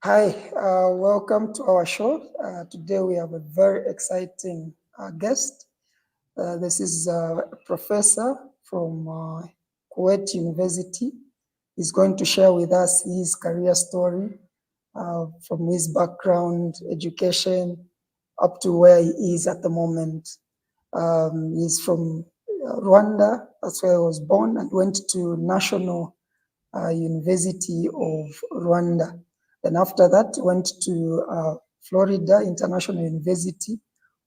Hi, welcome to our show. Today we have a very exciting guest. This is a professor from Kuwait University. He's going to share with us his career story from his background, education, up to where he is at the moment. He's from Rwanda, that's where he was born, and went to National University of Rwanda. Then after that, went to Florida International University,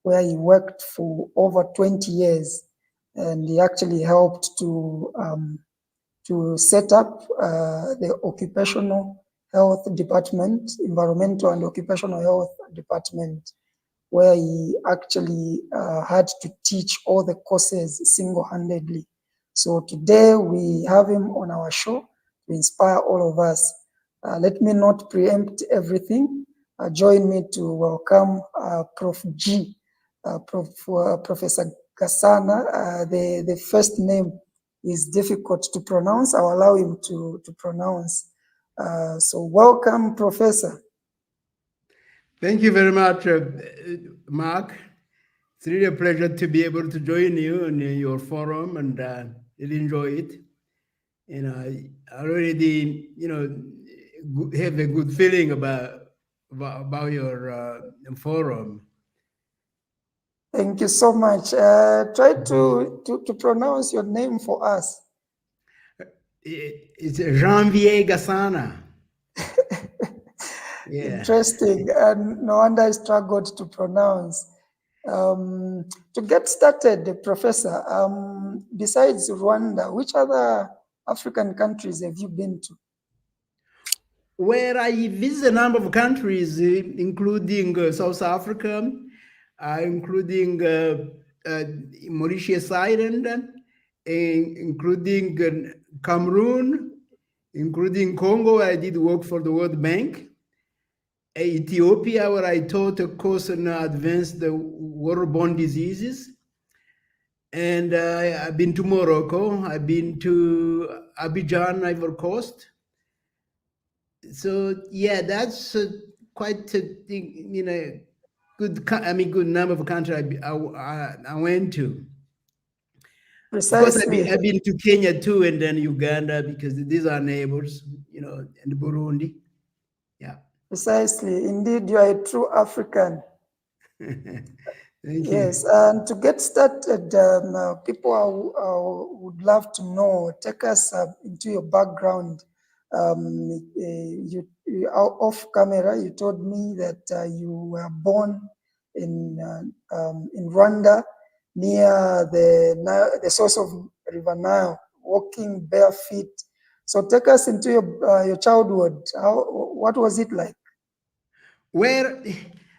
where he worked for over 20 years. And he actually helped to set up the Occupational Health Department, Environmental and Occupational Health Department, where he actually had to teach all the courses single-handedly. So today we have him on our show to inspire all of us. Let me not preempt everything. Join me to welcome Prof G, Professor Gasana. The first name is difficult to pronounce. I'll allow him to pronounce. So welcome, Professor. Thank you very much, Mark. It's really a pleasure to be able to join you in your forum and really enjoy it. And I already, have a good feeling about your forum. Thank you so much. Try to pronounce your name for us. It's Janvier Gasana. Yeah. Interesting. And no wonder I struggled to pronounce. To get started, Professor, besides Rwanda, which other African countries have you been to? Where I visit a number of countries, including South Africa, including Mauritius Island, including Cameroon, including Congo, where I did work for the World Bank, Ethiopia, where I taught a course on advanced waterborne diseases, and I've been to Morocco, I've been to Abidjan, Ivory Coast. So yeah, that's quite a good number of countries I went to. Precisely. Of course, I've been to Kenya too, and then Uganda, because these are neighbors, and Burundi. Yeah. Precisely. Indeed, you are a true African. Thank you. Yes, and to get started, people would love to know, take us into your background. You off camera, you told me that you were born in Rwanda, near the source of River Nile, walking bare feet. So take us into your childhood. What was it like? Well,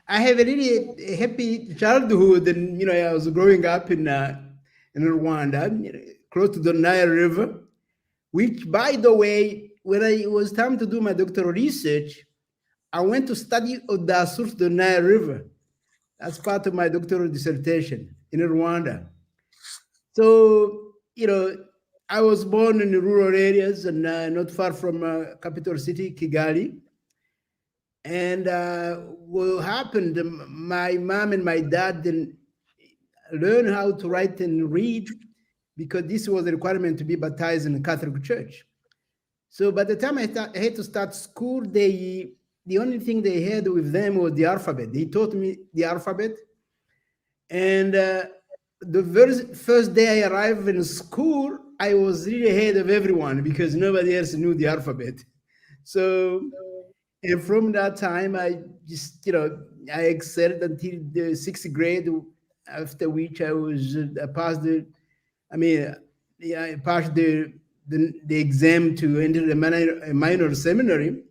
I have a really happy childhood, and I was growing up in Rwanda, close to the Nile River, which, by the way, when it was time to do my doctoral research, I went to study the source of the Nile River. That's part of my doctoral dissertation in Rwanda. So, I was born in the rural areas and not far from capital city, Kigali. And what happened, my mom and my dad didn't learn how to write and read because this was a requirement to be baptized in the Catholic Church. So by the time I had to start school, the only thing they had with them was the alphabet. They taught me the alphabet. And the very first day I arrived in school, I was really ahead of everyone because nobody else knew the alphabet. So, and from that time, I just, I excelled until the sixth grade, after which I passed I passed the exam to enter a minor seminary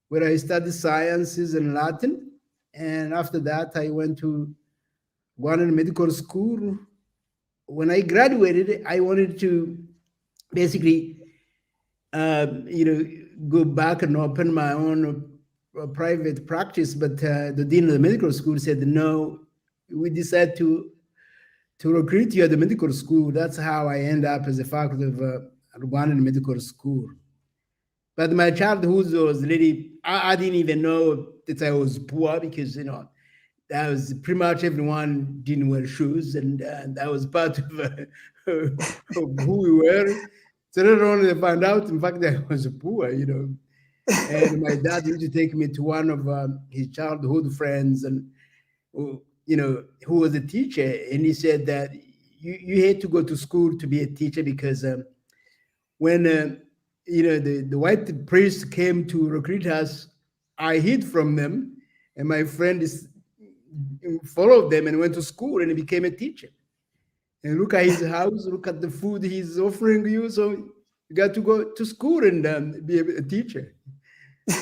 where I studied sciences and Latin. And after that, I went to Rwandan Medical School. When I graduated, I wanted to basically, go back and open my own private practice. But the dean of the medical school said, no, we decided to recruit you at the medical school. That's how I end up as a faculty of Rwandan Medical School. But my childhood was really, I didn't even know that I was poor because, that was pretty much everyone didn't wear shoes, and that was part of, of who we were. So later on, they found out, in fact, that I was poor. And my dad used to take me to one of his childhood friends, and who was a teacher, and he said that you had to go to school to be a teacher because when the white priest came to recruit us, I hid from them, and my friend is followed them and went to school and he became a teacher. And look at his house, look at the food he's offering you. So you got to go to school and be a teacher.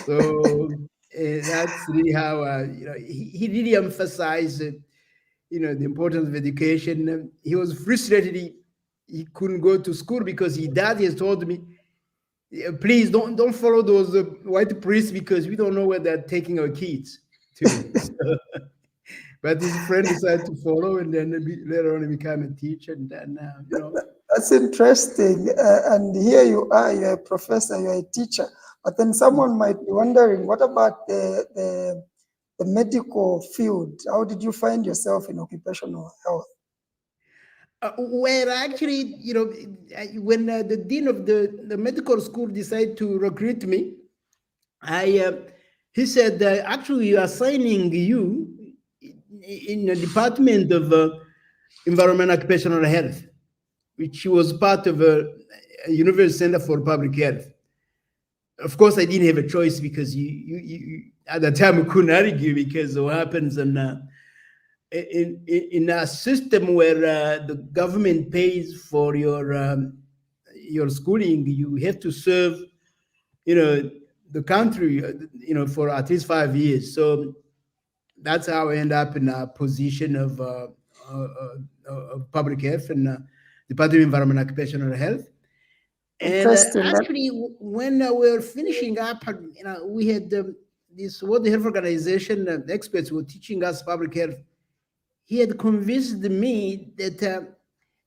So that's really how he really emphasized the importance of education. He was frustrated he couldn't go to school because his dad has told me, please don't follow those white priests because we don't know where they're taking our kids to. But his friend decided to follow, and then later on he became a teacher, and then That's interesting. And here you are, you're a professor, you're a teacher. But then someone might be wondering, what about the medical field? How did you find yourself in occupational health? Well, actually, when the dean of the medical school decided to recruit me, he said, actually, we are assigning you in the Department of Environmental Occupational Health, which was part of a University Center for Public Health. Of course, I didn't have a choice because you at the time, we couldn't argue because what happens in a system where the government pays for your schooling, you have to serve, the country, for at least 5 years. So that's how I end up in a position of public health and Department of Environmental Occupational Health. And Interesting. actually, when we were finishing up, we had this World Health Organization experts who were teaching us public health. He had convinced me that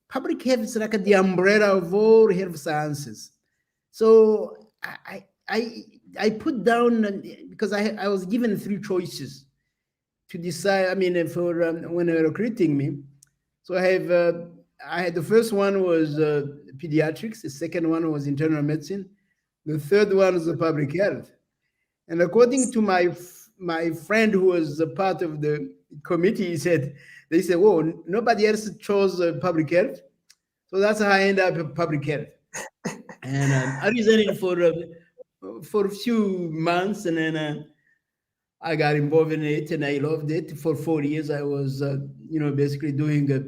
public health is like the umbrella of all health sciences. So I put down, because I was given 3 choices to decide. I mean, for when they were recruiting me. So I had the first one was pediatrics, the second one was internal medicine, the third one was the public health. And according to my friend who was a part of the committee, they said, "Whoa, nobody else chose public health." So that's how I ended up in public health. And I resigned for a few months, and then I got involved in it, and I loved it. For 4 years, I was, basically doing a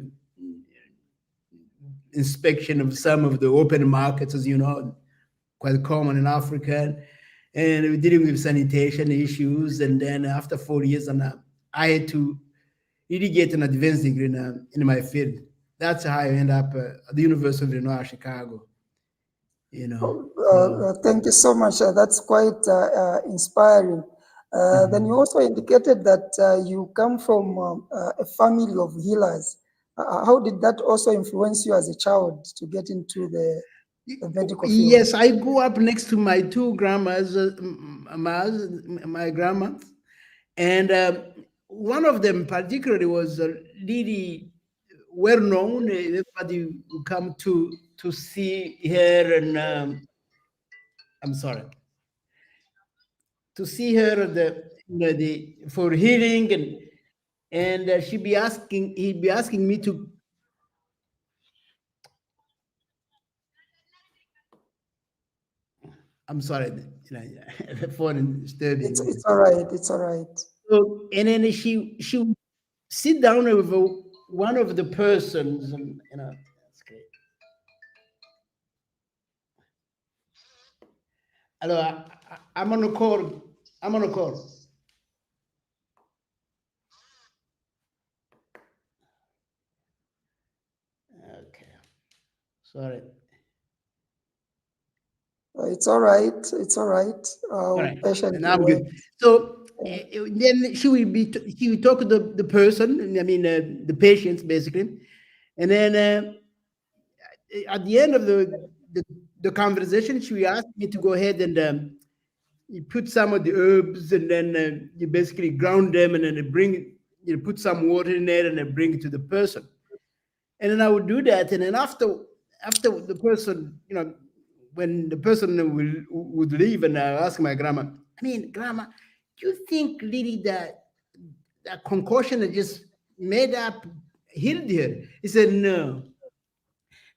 inspection of some of the open markets, as you know, quite common in Africa, and we're dealing with sanitation issues. And then after 4 years, and I had to really get an advanced degree in my field. That's how I end up at the University of Rwanda, Chicago. Thank you so much. That's quite inspiring. Then you also indicated that you come from a family of healers. How did that also influence you as a child to get into the medical field? Yes, I grew up next to my 2 grandmas, my grandma, and one of them particularly was really well known. Everybody would come to see her, and I'm sorry, to see her for healing, and he'd be asking me to. I'm sorry, the phone is disturbing. It's all right. It's all right. So, and then she would sit down with one of the persons, and that's great. Hello, I'm on a call. I'm on a call. Okay, sorry. It's all right. It's all right. All right, Patiently and I'm wait. good. So then she would talk to the person. I mean, the patients basically, and then at the end of the the conversation, she asked me to go ahead and you put some of the herbs, and then you basically ground them, and then you put some water in there, and then bring it to the person. And then I would do that, and then after the person, when the person would leave, and I ask my grandma, I mean, grandma, do you think really that concoction that just made up healed her? He said no,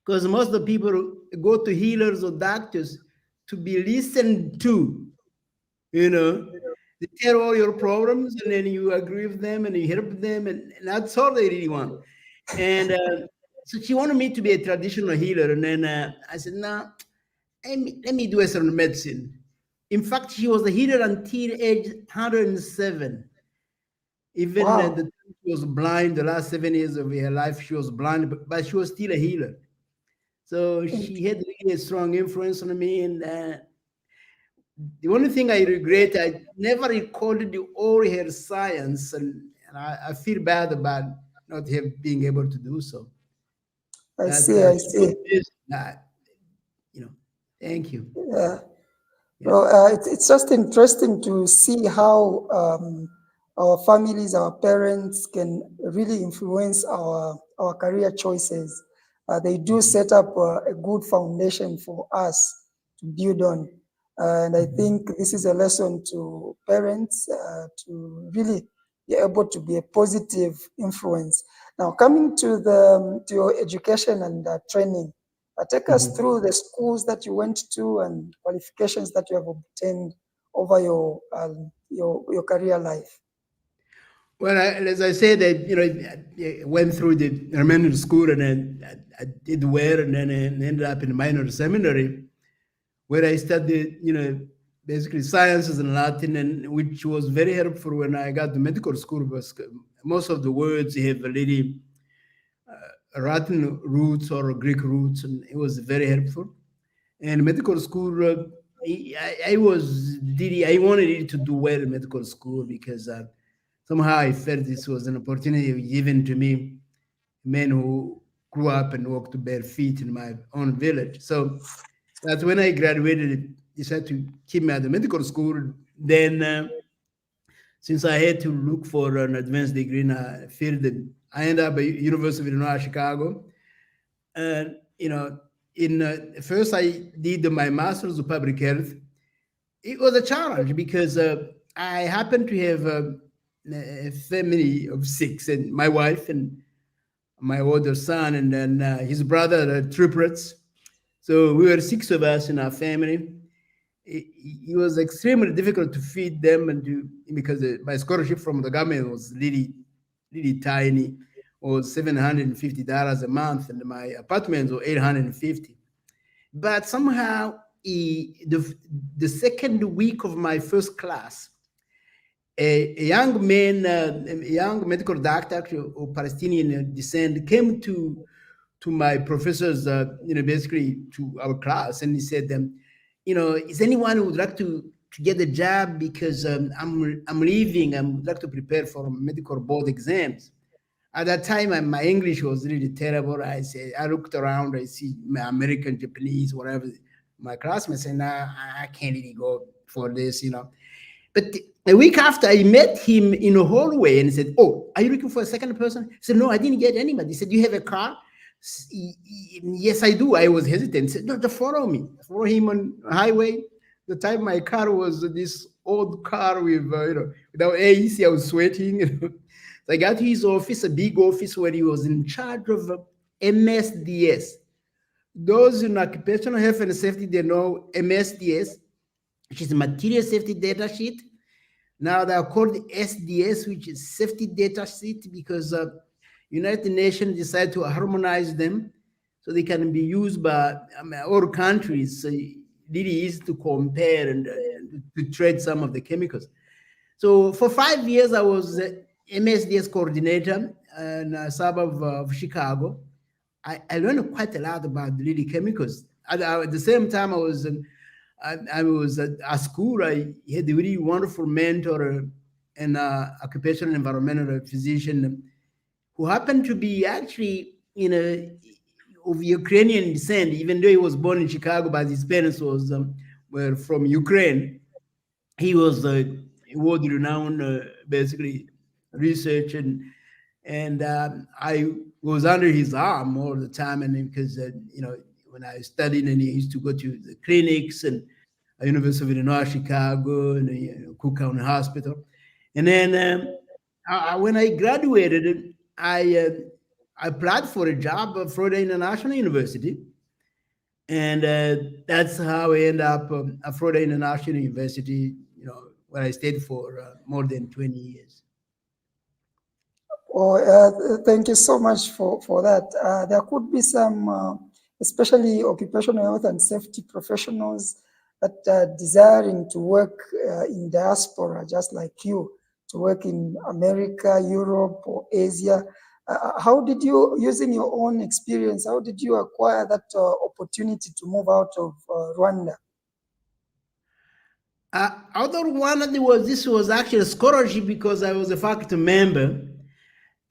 because most of the people go to healers or doctors to be listened to. You know, they tell all your problems, and then you agree with them, and you help them, and that's all they really want. And so she wanted me to be a traditional healer, and then I said, no, let me do Western medicine. In fact, she was a healer until age 107. Even Wow. she was blind, the last 7 years of her life, she was blind, but she was still a healer. So she had really a strong influence on me. And the only thing I regret, I never recorded all her science, and I feel bad about not being able to do so. I But see, I she was see. this, you know, thank you. Yeah. Yeah. Well, it's just interesting to see how our families, our parents can really influence our career choices. They do Mhm. set up a good foundation for us to build on. And I Mhm. think this is a lesson to parents to really be able to be a positive influence. Now, coming to your education and training, take us Mhm. through the schools that you went to and qualifications that you have obtained over your career life. Well, as I said, I went through the elementary school, and then I did well, and then I ended up in a minor seminary where I studied, basically sciences and Latin, and which was very helpful when I got to medical school, because most of the words have a little Latin roots or Greek roots, and it was very helpful. And medical school, I was really, I wanted it to do well in medical school, because somehow I felt this was an opportunity given to me, men who grew up and walked bare feet in my own village. So that's when I graduated, decided to keep me at the medical school. Then, since I had to look for an advanced degree in a field, I ended up at University of Illinois, Chicago. And, in first I did my master's of public health. It was a challenge because I happened to have a family of six, and my wife and my older son, and then his brother, triplets. So we were six of us in our family. It was extremely difficult to feed them, and because my scholarship from the government was really, really tiny, was $750 a month, and my apartments were 850. But somehow, the second week of my first class, a young man, a young medical doctor, actually of Palestinian descent, came to my professors, basically to our class, and he said, is anyone who would like to get a job, because I'm leaving. I would like to prepare for medical board exams. At that time, my English was really terrible. I looked around, I see my American, Japanese, whatever. My classmates said, nah, I can't really go for this. But a week after, I met him in a hallway, and he said, "Oh, are you looking for a second person?" I said, "No, I didn't get anybody." He said, "Do you have a car?" Yes, I do. I was hesitant. He said, "No, just follow me." I follow him on the highway. The time my car was this old car with, without AC. I was sweating. So I got to his office, a big office where he was in charge of MSDS. Those in occupational health and safety, they know MSDS, which is material safety data sheet. Now they are called SDS, which is safety data sheet, because United Nations decided to harmonize them so they can be used by all countries. So really easy to compare and to trade some of the chemicals. So for 5 years, I was MSDS coordinator in a suburb of Chicago. I learned quite a lot about really chemicals. At the same time, I was at school. I had a really wonderful mentor, an occupational environmental physician, who happened to be actually of Ukrainian descent, even though he was born in Chicago, but his parents were from Ukraine. He was a world-renowned, basically, research, and I was under his arm all the time, and because when I studied, and he used to go to the clinics and University of Illinois, Chicago, and Cook County Hospital, and then when I graduated, I applied for a job at Florida International University, and that's how I ended up at Florida International University. Where I stayed for more than 20 years. Thank you so much for that. There could be some, especially occupational health and safety professionals that are desiring to work in diaspora, just like you, to work in America, Europe, or Asia. How did you, using your own experience, how did you acquire that opportunity to move out of Rwanda? Out of Rwanda, this was actually a scholarship because I was a faculty member,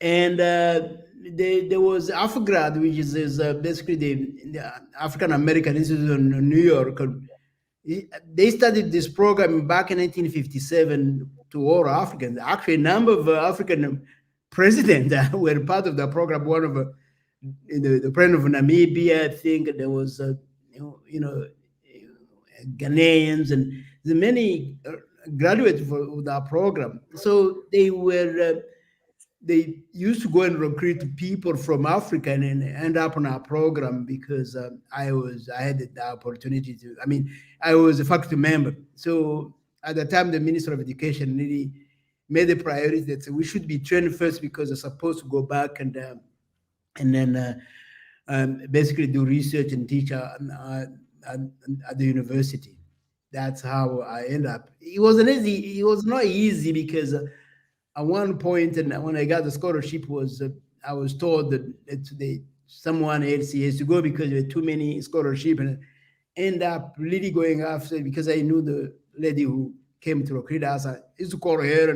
and there was AFGRAD, which is basically the African American Institute in New York. They started this program back in 1957 to all Africans. Actually, a number of African presidents were part of the program. One of the president of Namibia, I think there was, Ghanaians, and the many graduates for that program. So they used to go and recruit people from Africa and end up on our program because I had the opportunity to. I mean, I was a faculty member. So at the time, the Minister of Education really made a priority that we should be trained first because they're supposed to go back and then basically do research and teach at the university. That's how I end up. It wasn't easy. It was not easy because at one point, and when I got the scholarship, I was told that someone else has to go because there were too many scholarships, and end up really going after because I knew the lady who came to recruit us. I used to call her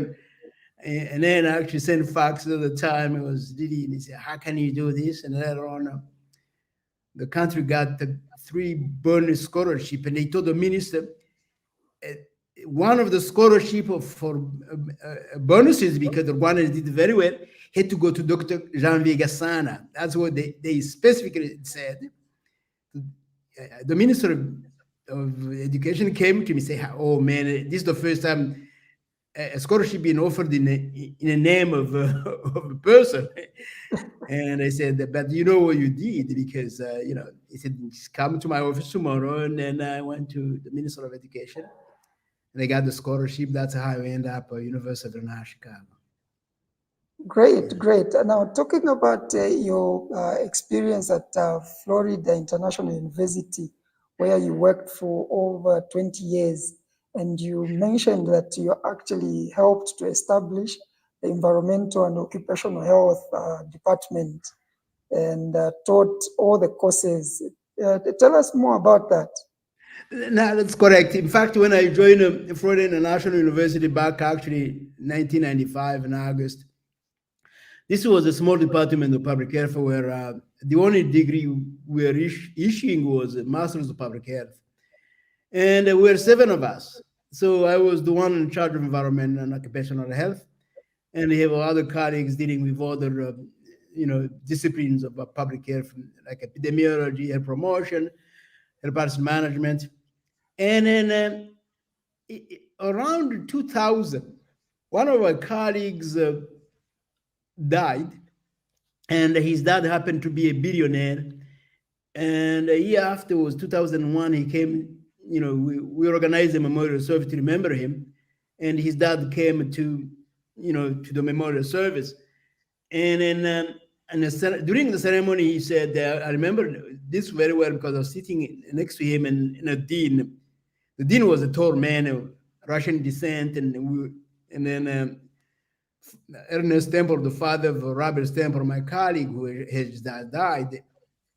and then I actually sent fax at the time. It was really, and he said, "How can you do this?" And later on, the country got the 3 bonus scholarship, and they told the minister one of the scholarship for bonuses because the Rwandans did very well had to go to Dr. Janvier Gasana. That's what they specifically said. The minister of education came to me and said, "Oh man, this is the first time a scholarship being offered in a name of a person." And I said, "But you know what you did?" Because he said, "Come to my office tomorrow." And then I went to the Minister of Education, and I got the scholarship. That's how I ended up at University of Rwanda, Chicago. Great, great. Now, talking about your experience at Florida International University, where you worked for over 20 years, and you mentioned that you actually helped to establish the Environmental and Occupational Health department and taught all the courses. Tell us more about that. No, that's correct. In fact, when I joined Florida International University back actually 1995 in August, this was a small department of public health where the only degree we were issuing was a Master's of Public Health. And there were 7 of us. So I was the one in charge of environment and occupational health. And we have other colleagues dealing with other disciplines of public health, like epidemiology, health promotion, health policy management. And then around 2000, one of our colleagues died, and his dad happened to be a billionaire. And a year afterwards, 2001, he came, we organized a memorial service to remember him. And his dad came to the memorial service. And then during the ceremony, he said, I remember this very well because I was sitting next to him and a dean. The dean was a tall man of Russian descent. And then Ernest Temple, the father of Robert Temple, my colleague who has died,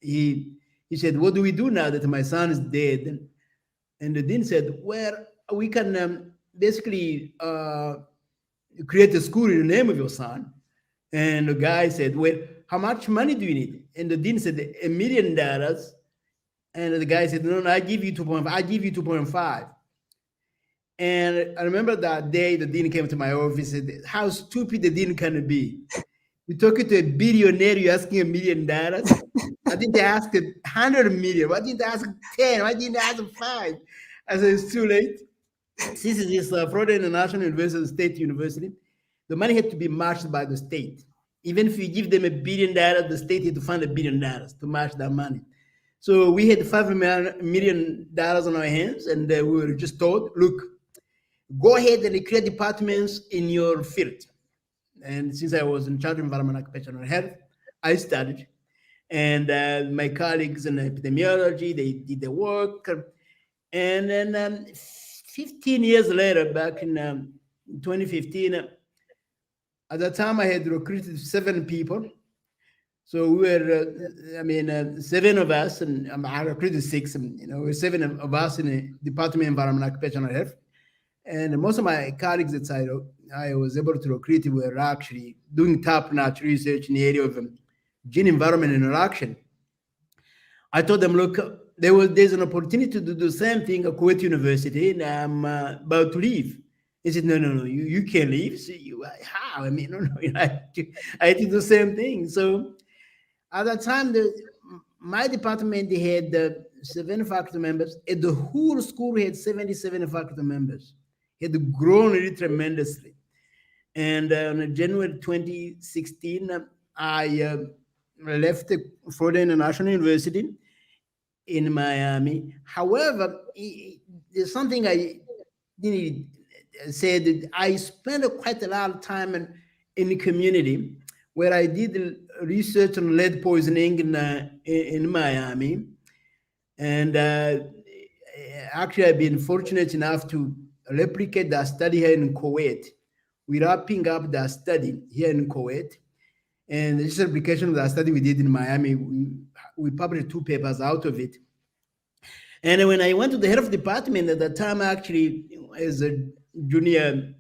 he said, "What do we do now that my son is dead?" And the dean said, "Well, we can basically create a school in the name of your son." And the guy said, "Well, how much money do you need? And the dean said, $1 million. And the guy said, no, I give you 2.5. I give you 2.5. And I remember that day the dean came to my office and said, how stupid the dean can be. You talking to a billionaire, you're asking $1 million. Why didn't they ask 100 million? Why didn't they ask 10? Why didn't they ask 5? I said, it's too late. Since it is Florida National University, State University, the money had to be matched by the state. Even if you give them $1 billion, the state had to find $1 billion to match that money. So we had $5 million on our hands, and we were just told, look, go ahead and create departments in your field. And since I was in charge of environmental occupational health, I studied. And my colleagues in epidemiology, they did the work. And then 15 years later, back in 2015, at that time I had recruited 7 people. So we were, 7 of us, and I recruited 6. And, we're 7 of us in the Department of Environmental Occupational Health. And most of my colleagues that I was able to recruit were actually doing top-notch research in the area of gene-environment interaction. I told them, look, there's an opportunity to do the same thing at Kuwait University, and I'm about to leave. He said, no, you can't leave. So how? No, I had to do the same thing. So at that time, my department, they had 7 faculty members, and the whole school had 77 faculty members. It had grown really tremendously. And on January 2016, I left Florida National University in Miami. However, there's something I didn't say, that I spent quite a lot of time in the community, where I did research on lead poisoning in Miami. And actually, I've been fortunate enough to replicate that study here in Kuwait. We're wrapping up that study here in Kuwait. And this replication of that study we did in Miami, we published 2 papers out of it. And when I went to the head of department at that time, actually, as a junior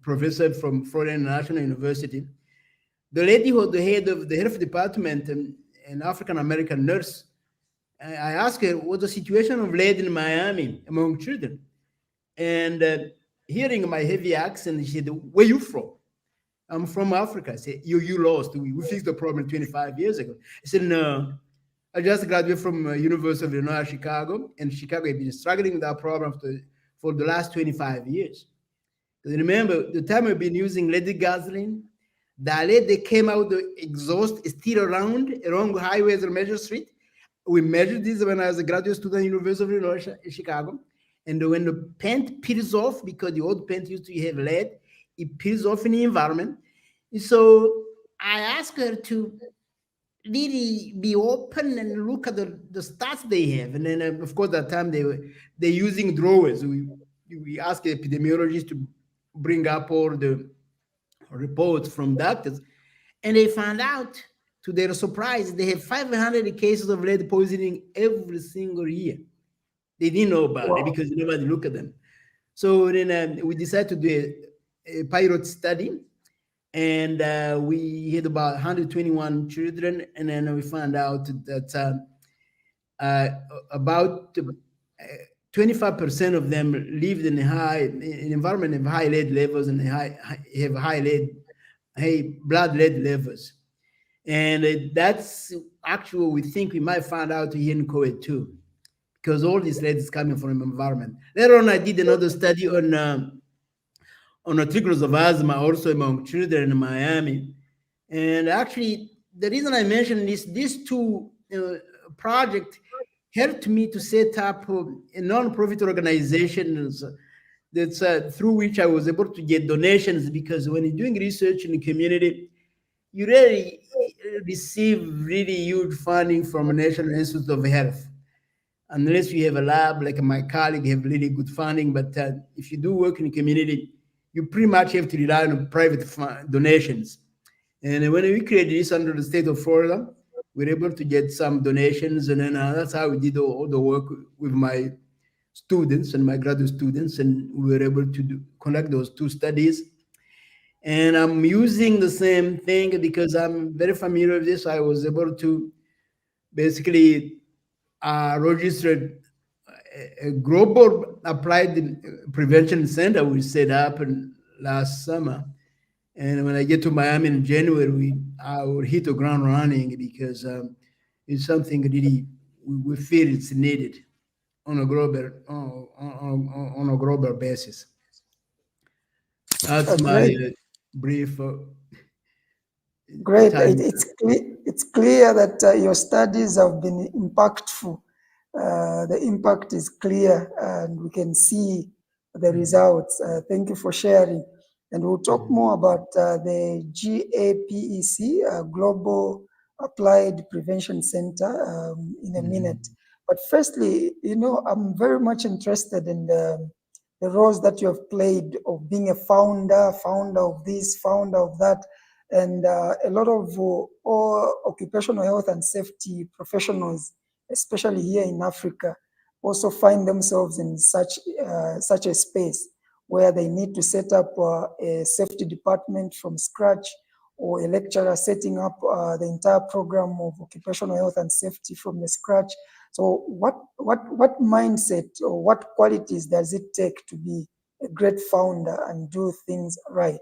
professor from Florida National University, the lady who was the head of department, an African-American nurse, I asked her, what's the situation of lead in Miami among children? And hearing my heavy accent, she said, where are you from? I'm from Africa. I said, you lost. We fixed the problem 25 years ago. I said, no, I just graduated from University of Illinois, Chicago, and Chicago had been struggling with that problem for the last 25 years. Remember, the time we've been using leaded gasoline, the lead that came out the exhaust is still around along highways and Major Street. We measured this when I was a graduate student at University of Illinois, Chicago. And when the paint peels off, because the old paint used to have lead, it peels off in the environment. So I asked her to really be open and look at the stats they have. And then, of course, at that time they're using drawers. We asked epidemiologists to bring up all the reports from doctors, and they found out, to their surprise, they have 500 cases of lead poisoning every single year. They didn't know about it because nobody looked at them. So then we decided to do a pilot study, and we had about 121 children, and then we found out that about 25% of them lived in an environment of high lead levels and have high blood lead levels. And that's actually what we think we might find out here in Kuwait too, because all this lead is coming from the environment. Later on, I did another study on the triggers of asthma, also among children in Miami. And actually, the reason I mentioned this, these 2 projects helped me to set up a non-profit organizations that's through which I was able to get donations, because when you're doing research in the community, you really receive really huge funding from the National Institute of Health. Unless you have a lab, like my colleague, have really good funding. But if you do work in the community, you pretty much have to rely on private donations. And when we created this under the state of Florida, we were able to get some donations, and then that's how we did all the work with my students and my graduate students, and we were able to conduct those 2 studies. And I'm using the same thing because I'm very familiar with this. I was able to basically register a global applied prevention center we set up last summer. And when I get to Miami in January, I will hit the ground running because it's something really we feel it's needed on a global on a global basis. That's my Great. brief Great. time. It's clear that your studies have been impactful. The impact is clear, and we can see the results. Thank you for sharing. And we'll talk more about the GAPEC, Global Applied Prevention Center, in a minute. But firstly, I'm very much interested in the roles that you have played of being a founder of this, founder of that. And a lot of all occupational health and safety professionals, especially here in Africa, also find themselves in such a space where they need to set up a safety department from scratch, or a lecturer setting up the entire program of occupational health and safety from the scratch. So what mindset or what qualities does it take to be a great founder and do things right?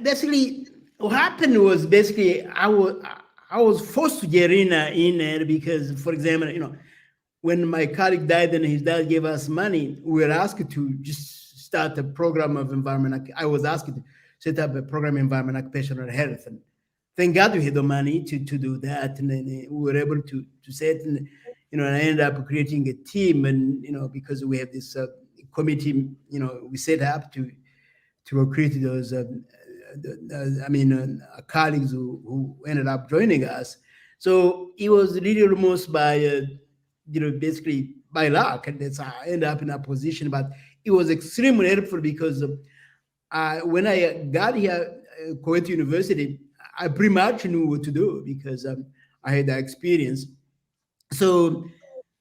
Basically, what happened was basically I was forced to get in there because, for example, when my colleague died and his dad gave us money, we were asked to just start a program of environment. I was asked to set up a program of environment occupational health, and thank God we had the money to do that, and then we were able to set, and and I ended up creating a team, and because we have this committee, we set up to recruit those, colleagues who ended up joining us. So it was really almost by, basically by luck, and that's how I ended up in that position. But it was extremely helpful because when I got here, Kuwait University, I pretty much knew what to do because I had that experience. So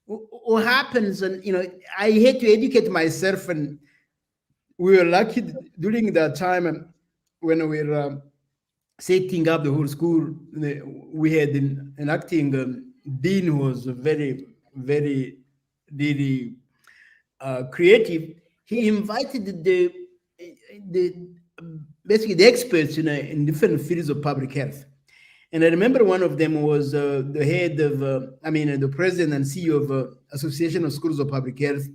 what happens, and I had to educate myself, and we were lucky during that time when we were setting up the whole school. We had an acting dean who was very, very, really creative. He invited the basically the experts in different fields of public health. And I remember one of them was the head of, the president and CEO of Association of Schools of Public Health.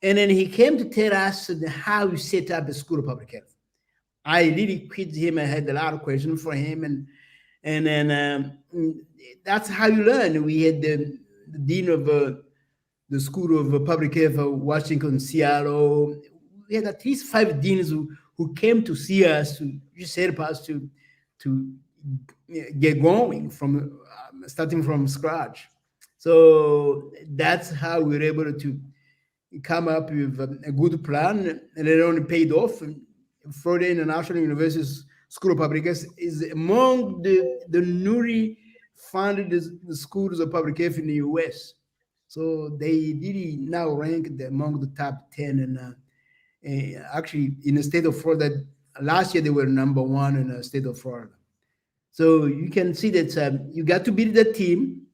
And then he came to tell us how you set up a school of public health. I really quizzed him. I had a lot of questions for him, and then that's how you learn. We had the dean of the School of Public Health of Washington, Seattle. We had at least 5 deans who came to see us to just help us to get going from starting from scratch. So that's how we were able to come up with a good plan, and it only paid off. Florida National University School of Public Health is among the newly funded the schools of public health in the US. So they really now rank among the top 10. And actually, in the state of Florida, last year they were #1 in the state of Florida. So you can see that you got to build the team,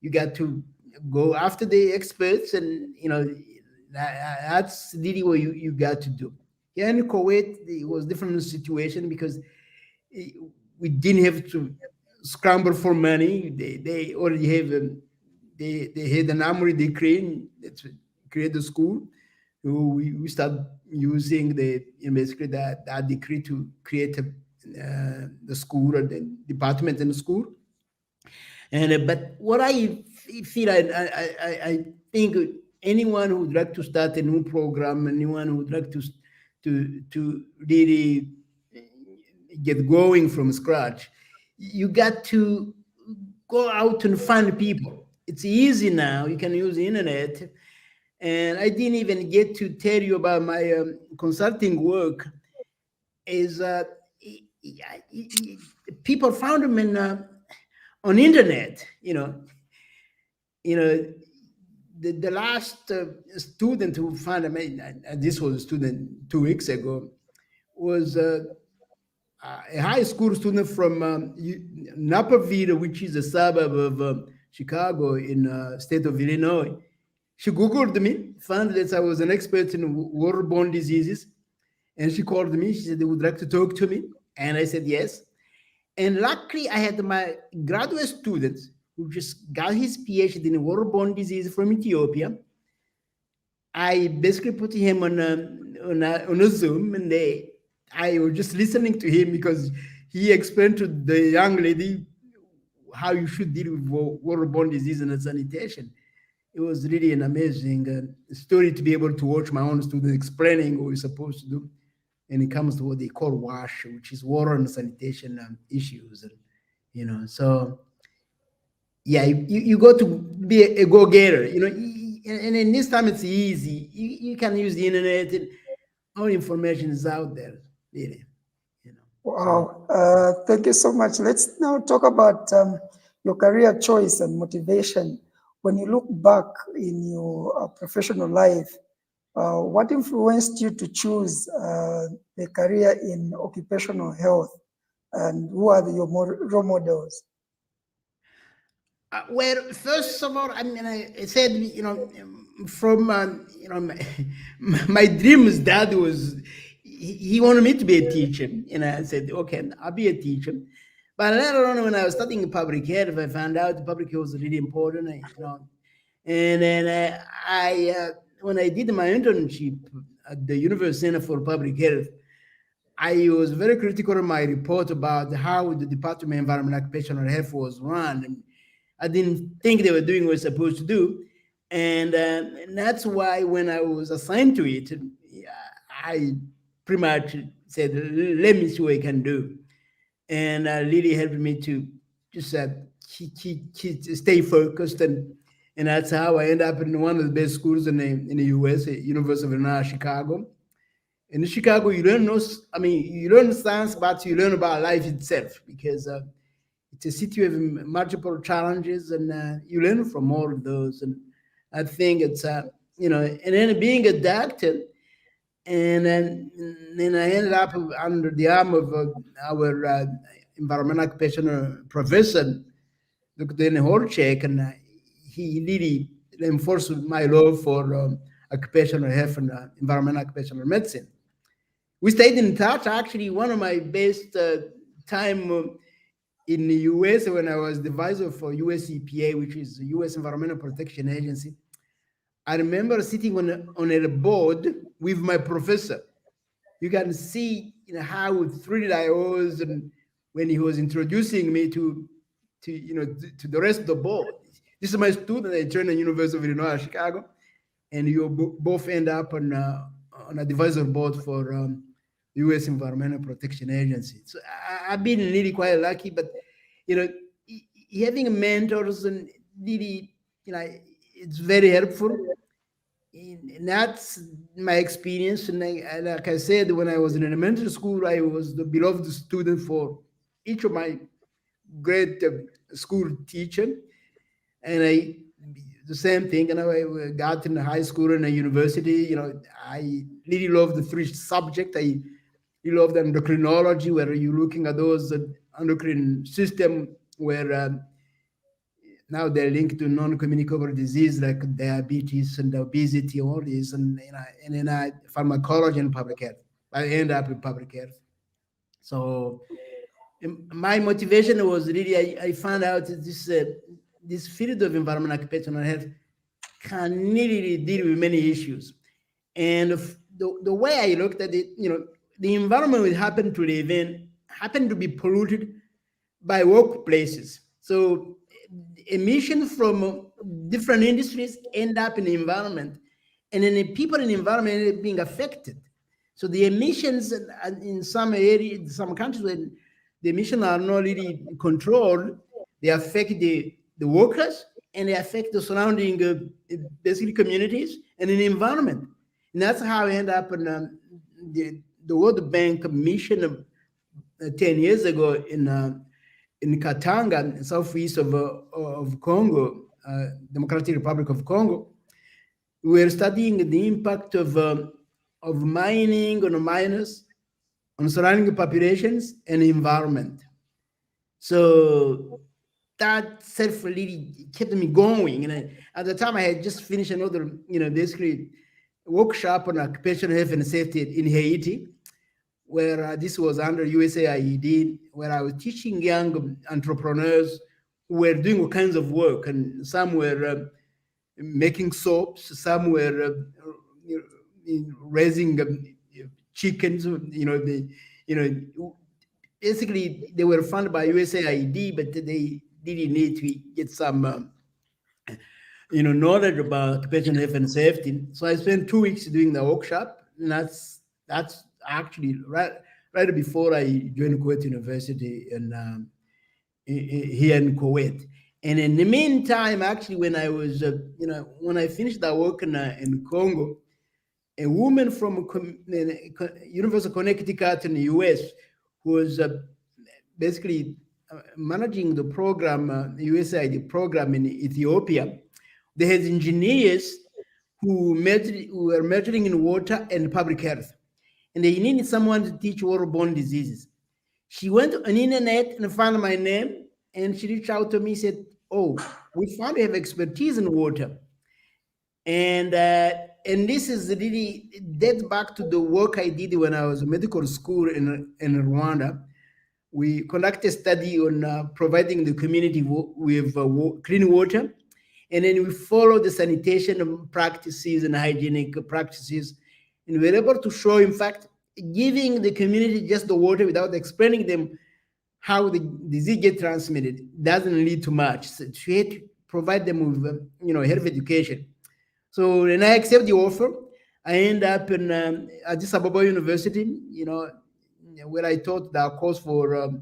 you got to go after the experts, and that's really what you got to do. Here in Kuwait, it was different situation because we didn't have to scramble for money. They already have they had an Amri decree that create the school. So we start using basically that decree to create the school or the department in the school. And but what I feel, I think anyone who would like to start a new program, anyone who would like to really get going from scratch, you got to go out and find people. It's easy now. You can use the internet. And I didn't even get to tell you about my consulting work. Is people found them on internet. The last student who found, this was a student 2 weeks ago. was a high school student from Naperville, which is a suburb of Chicago in state of Illinois. She Googled me, found that I was an expert in waterborne diseases, and she called me. She said they would like to talk to me, and I said yes. And luckily, I had my graduate student who just got his PhD in waterborne disease from Ethiopia. I basically put him on a Zoom, and I was just listening to him because he explained to the young lady how you should deal with waterborne disease and sanitation. It was really an amazing story to be able to watch my own student explaining what we're supposed to do. And it comes to what they call WASH, which is water and sanitation issues. And, so yeah, you got to be a go-getter, and in this time it's easy. You can use the internet, and all information is out there, really. Wow, thank you so much. Let's now talk about your career choice and motivation. When you look back in your professional life, what influenced you to choose the career in occupational health, and who are your role models? Well, first of all, I mean, I said, from my dreams, dad was, he wanted me to be a teacher. I said, okay, I'll be a teacher. But later on, when I was studying public health, I found out public health was really important, And then when I did my internship at the University Center for Public Health, I was very critical of my report about how the Department of Environmental Occupational Health was run. And I didn't think they were doing what they were supposed to do. And that's why when I was assigned to it, I pretty much said, let me see what I can do. And really helped me to just stay focused. And that's how I ended up in one of the best schools in the US, University of Rwanda, Chicago. In Chicago, you learn science, but you learn about life itself, because it's a city with multiple challenges, and you learn from all of those. And I think it's, and then being a doctor, and then I ended up under the arm of our environmental occupational professor, Dr. Horchek, and he really enforced my love for occupational health and environmental occupational medicine. We stayed in touch. Actually, one of my best time in the US, when I was the advisor for US EPA, which is the US Environmental Protection Agency, I remember sitting on a board with my professor. You can see how thrilled I was, and when he was introducing me to the rest of the board. This is my student. I joined the University of Illinois, Chicago, and you both end up on an advisor board for U.S. Environmental Protection Agency. So I've been really quite lucky, but having mentors and really, it's very helpful. And that's my experience. And like I said, when I was in elementary school, I was the beloved student for each of my great school teacher. And the same thing, I got in high school and university, I really love the three subjects. I really love the endocrinology, where you're looking at those endocrine system where now they're linked to non-communicable disease like diabetes and obesity, all this, and then pharmacology and public health. I end up in public health. So my motivation was really, I found out that this field of environmental occupational health can really deal with many issues. And the way I looked at it, the environment we happen to live in happen to be polluted by workplaces. So emissions from different industries end up in the environment, and then the people in the environment end up being affected. So the emissions in some areas, some countries, where the emissions are not really controlled, they affect the workers, and they affect the surrounding basically communities and the environment. And that's how we end up in the World Bank mission 10 years ago in Katanga, southeast of Congo, Democratic Republic of Congo. We were studying the impact of mining on the miners on surrounding populations and environment. So that self really kept me going. And at the time, I had just finished another, basically workshop on occupational health and safety in Haiti, where this was under USAID, where I was teaching young entrepreneurs who were doing all kinds of work, and some were making soaps, some were raising chickens. Basically they were funded by USAID, but they didn't need to get some knowledge about occupational health and safety. So I spent 2 weeks doing the workshop, and that's actually right before I joined Kuwait University and here in Kuwait. And in the meantime, actually, when I was, when I finished that work in Congo, a woman from University of Connecticut in the US, who was basically managing the program, the USAID program in Ethiopia, they had engineers who were measuring in water and public health, and they needed someone to teach waterborne diseases. She went on the internet and found my name, and she reached out to me, said, "Oh, we found you have expertise in water." And this is really dates back to the work I did when I was in medical school in Rwanda. We conducted a study on providing the community with clean water, and then we followed the sanitation practices and hygienic practices, and we were able to show, in fact, giving the community just the water without explaining them how the disease gets transmitted doesn't lead to much. So you have to provide them with health education. So when I accept the offer, I end up in Addis Ababa University, where I taught that course for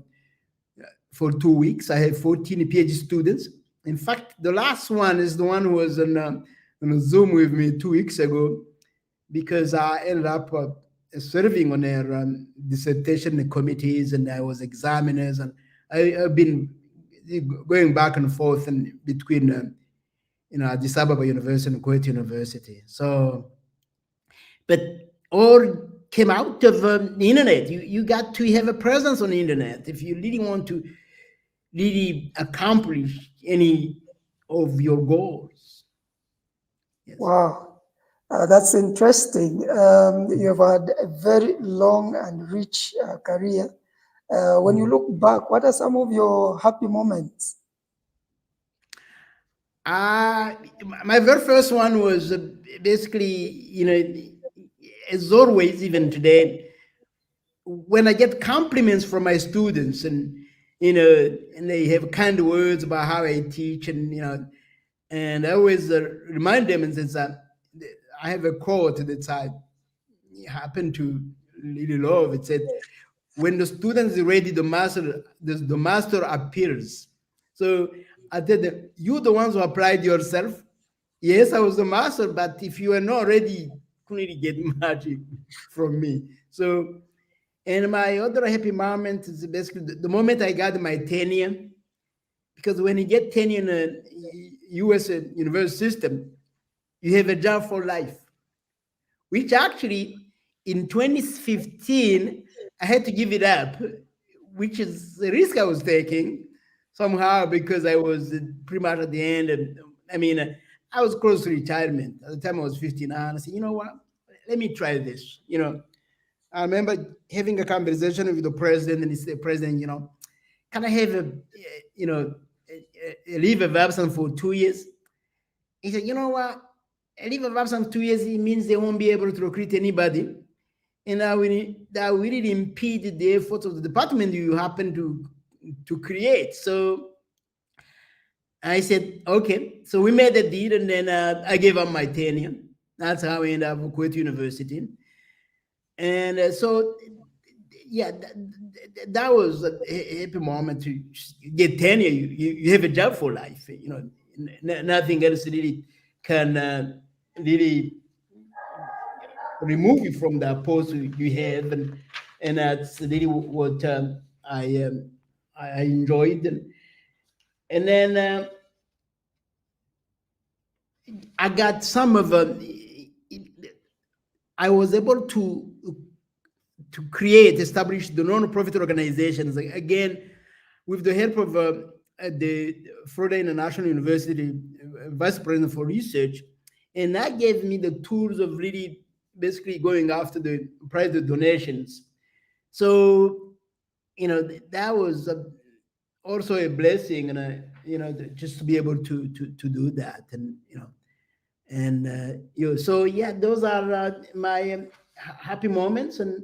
2 weeks. I had 14 PhD students. In fact, the last one is the one who was on Zoom with me 2 weeks ago, because I ended up serving on their dissertation committees, and I was examiners, and I've been going back and forth and between Addis Ababa University and Kuwait University. So, but all came out of the internet. You got to have a presence on the internet if you really want to really accomplish any of your goals. Yes. Wow, that's interesting. You've had a very long and rich career. When you look back, what are some of your happy moments? My very first one was basically, as always, even today, when I get compliments from my students, and and they have kind words about how I teach, and I always remind them, and says that I have a quote that I happen to really love. It said, "When the student is ready, the master appears." So I said, "You the ones who applied yourself. Yes, I was the master, but if you are not ready, couldn't really get magic from me." So, and my other happy moment is basically the moment I got my tenure, because when you get tenure in a U.S. university system, you have a job for life, which actually in 2015, I had to give it up, which is the risk I was taking somehow, because I was pretty much at the end. And I was close to retirement. At the time I was 59. I said, you know what? Let me try this. I remember having a conversation with the president, and he said, "President, can I have a leave of absence for 2 years?" He said, "You know what? A leave of absence 2 years, it means they won't be able to recruit anybody. And that will really impede the efforts of the department you happen to create." So I said, okay. So we made a deal, and then I gave up my tenure. That's how I ended up at Kuwait University. And so, yeah, that was a happy moment to get tenure. You have a job for life. Nothing else really can really remove you from that post you have, and that's really what I enjoyed. And then I got some of I was able to establish the non-profit organizations, again, with the help of the Florida International University Vice President for Research. And that gave me the tools of really basically going after the private donations. So, that was also a blessing, and just to be able to do that, so yeah, those are my happy moments and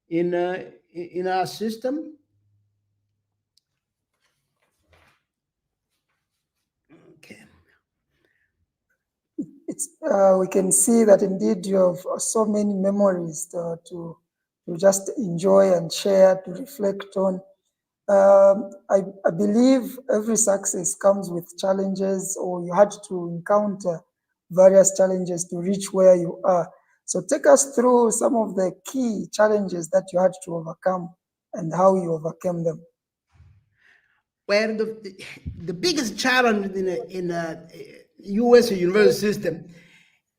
in our system. Okay. We can see that indeed you have so many memories to just enjoy and share, to reflect on. I believe every success comes with challenges, or you had to encounter various challenges to reach where you are. So take us through some of the key challenges that you had to overcome and how you overcame them. Well, the biggest challenge in a U.S. university system,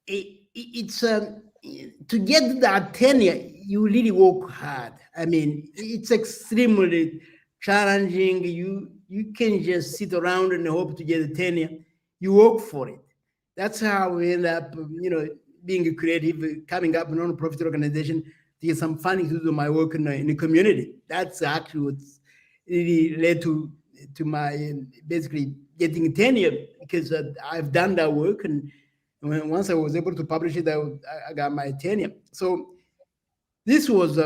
it's to get that tenure, you really work hard. I mean, it's extremely challenging. You can't just sit around and hope to get a tenure. You work for it. That's how we end up, being creative, coming up with a non-profit organization to get some funding to do my work in the community. That's actually what's really led to my basically getting tenure, because I've done that work, and once I was able to publish it, I got my tenure. So this was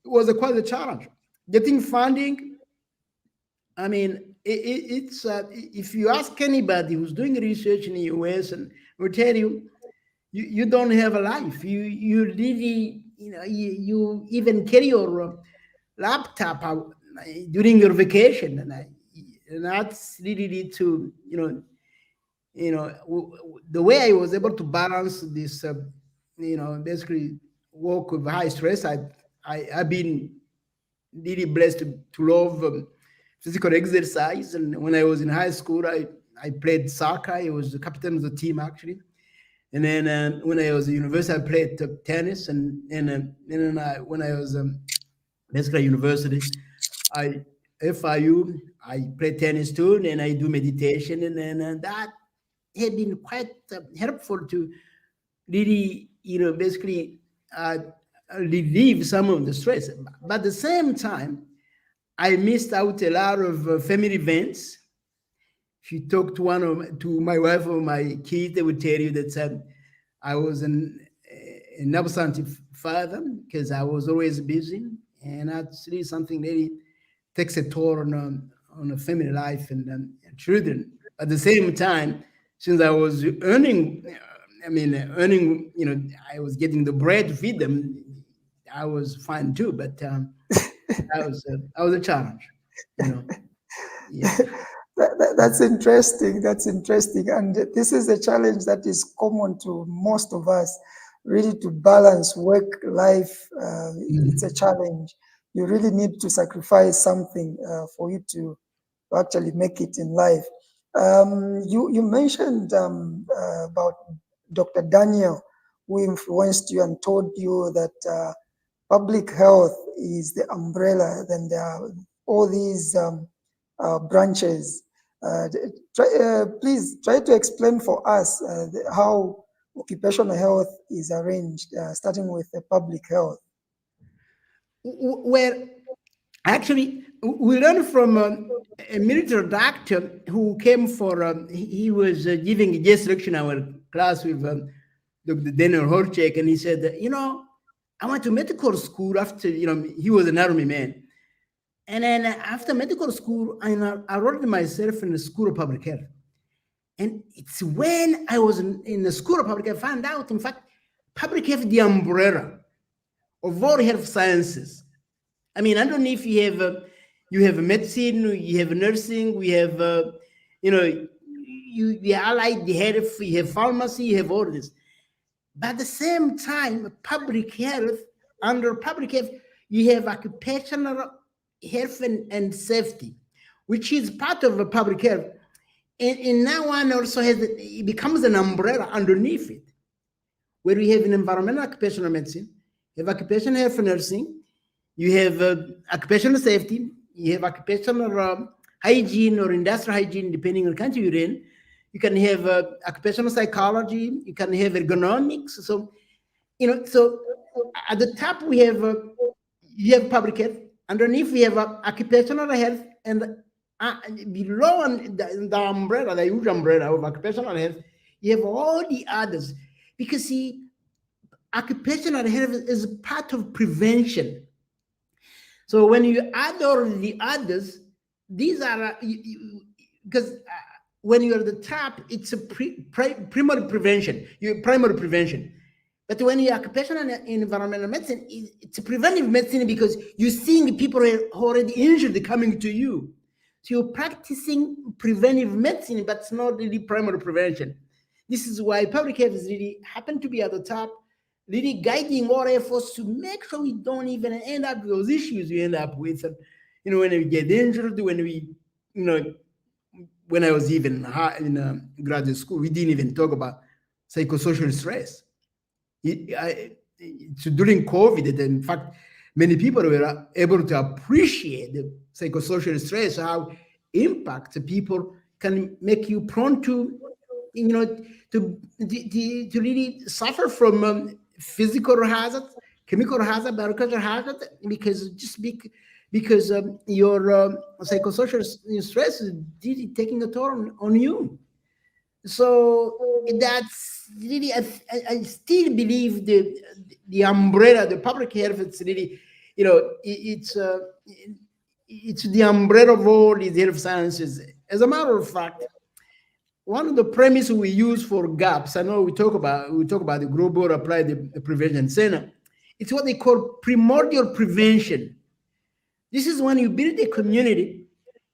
quite a challenge. Getting funding, I mean, it's if you ask anybody who's doing research in the US, and will tell you, you don't have a life. You really, you even carry your laptop out during your vacation, and that's really lead to the way I was able to balance this basically work with high stress. I've been really blessed to love physical exercise, and when I was in high school, I played soccer. I was the captain of the team, actually. And then when I was at university, I played tennis, and then when I was basically at university, FIU, I play tennis too, and I do meditation, and then that had been quite helpful to really, basically relieve some of the stress. But at the same time, I missed out a lot of family events. If you talk to my wife or my kids, they would tell you that I was an absent father because I was always busy, and that's really something that really takes a toll on a family life and children. At the same time, since I was earning, I was getting the bread to feed them. I was fine too, but that was a challenge, Yeah. That's interesting. That's interesting. And this is a challenge that is common to most of us, really, to balance work life. It's a challenge. You really need to sacrifice something for you to actually make it in life. You mentioned about Dr. Daniel, who influenced you and told you that public health is the umbrella. Then there are all these branches. Please try to explain for us how occupational health is arranged, starting with the public health. Well, actually, we learned from a military doctor who came for, he was giving a guest lecture in our class with Dr. Daniel Horchek, and he said, I went to medical school after, he was an army man. And then after medical school, I enrolled myself in the School of Public Health. And it's when I was in the School of Public Health, I found out, in fact, public health, the umbrella of all health sciences. I mean, underneath you have medicine, you have nursing, we have, you allied the health, you have pharmacy, you have all this. But at the same time, public health, under public health, you have occupational health and safety, which is part of the public health. And now one also it becomes an umbrella underneath it, where we have an environmental occupational medicine, you have occupational health and nursing, you have occupational safety, you have occupational hygiene or industrial hygiene, depending on the country you're in. You can have occupational psychology, you can have ergonomics. So, so at the top we have you have public health. Underneath we have occupational health, and below the umbrella, the huge umbrella of occupational health, you have all the others. Because see, occupational health is part of prevention. So when you add all the others, these are because when you're at the top, it's a primary prevention. Primary prevention. But when you're occupational and environmental medicine, it's a preventive medicine because you're seeing people who are already injured coming to you. So you're practicing preventive medicine, but it's not really primary prevention. This is why public health is really happen to be at the top, really guiding our efforts to make sure we don't even end up with those issues we end up with. When we get injured, when we, when I was even in graduate school, we didn't even talk about psychosocial stress. During COVID, in fact, many people were able to appreciate the psychosocial stress, how impact people can make you prone to, to really suffer from physical hazard, chemical hazard, biological hazard, because because your psychosocial stress is really taking a toll on you. So that's really, I still believe the umbrella, the public health, it's really, it's the umbrella of all these health sciences. As a matter of fact, one of the premises we use for gaps, I know we talk about the Global Applied Prevention Center. It's what they call primordial prevention. This is when you build a community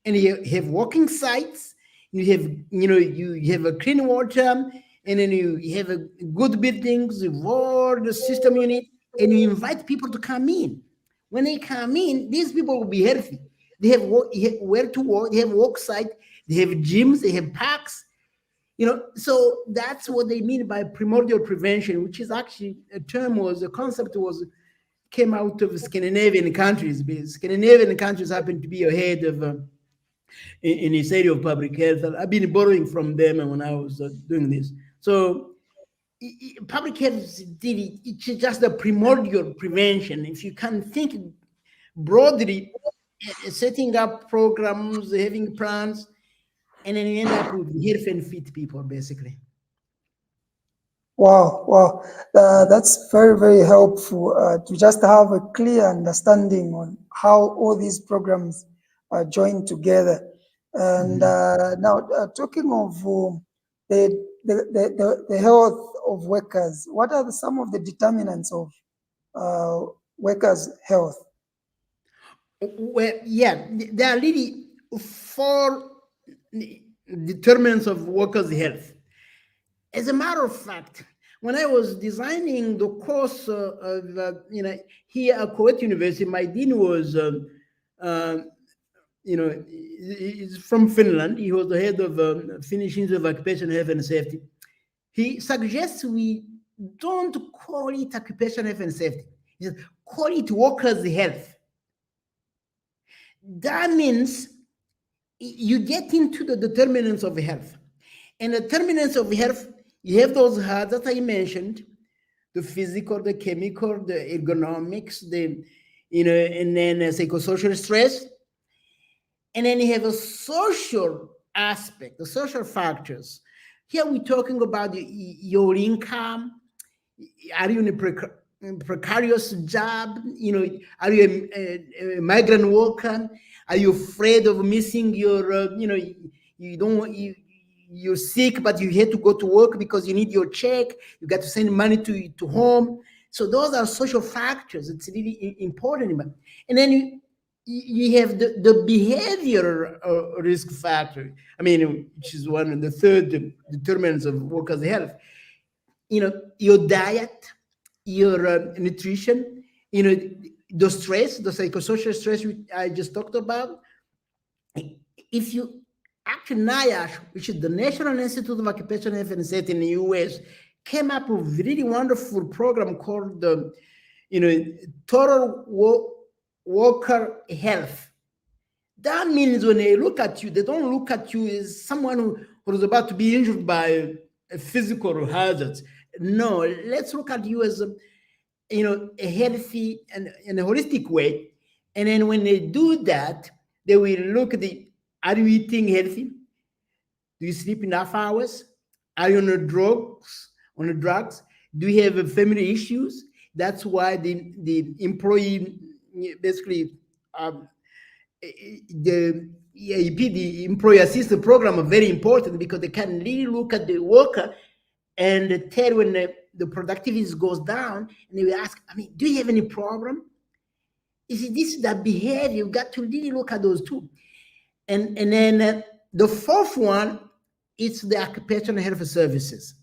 and you have walking sites, you have you have a clean water, and then you have a good buildings, all the system unit, and you invite people to come in. When they come in, these people will be healthy. They have where to walk, they have walk site, they have gyms, they have parks. So that's what they mean by primordial prevention, which is actually a concept came out of Scandinavian countries, because Scandinavian countries happen to be ahead of in this area of public health. I've been borrowing from them when I was doing this. So public health is it's just a primordial prevention. If you can think broadly, setting up programs, having plans, and then you end up with health and fit people, basically. Wow. That's very, very helpful to just have a clear understanding on how all these programs are joined together. And now, talking of the health of workers, what are some of the determinants of workers' health? Well, yeah, there are really 4 determinants of workers' health. As a matter of fact, when I was designing the course here at Kuwait University, my dean was, he's from Finland. He was the head of Finnish Institute of Occupational Health and Safety. He suggests we don't call it occupational health and safety. He says, call it workers' health. That means you get into the determinants of health. And the determinants of health, you have those hazards I mentioned, the physical, the chemical, the ergonomics, and then psychosocial stress. And then you have a social aspect, the social factors. Here we're talking about your income. Are you in a precarious job? Are you a migrant worker? Are you afraid of missing your, you're sick, but you had to go to work because you need your check. You got to send money to home. So those are social factors. It's really important. And then you have the behavior risk factor. Which is one of the third determinants of workers' health. Your diet, your nutrition, the stress, the psychosocial stress I just talked about. If you actually, NIOSH, which is the National Institute of Occupational Health and Safety in the US, came up with a really wonderful program called the, total worker health. That means when they look at you, they don't look at you as someone who is about to be injured by a physical hazards. No, let's look at you as a healthy and in a holistic way. And then when they do that, they will look at are you eating healthy? Do you sleep enough hours? Are you on the drugs? Do you have family issues? That's why the employee basically the EAP, the employee assistance program, are very important because they can really look at the worker and tell when the productivity goes down, and they will ask, do you have any problem? This is that behavior. You've got to really look at those two. And then the fourth one is the occupational health services.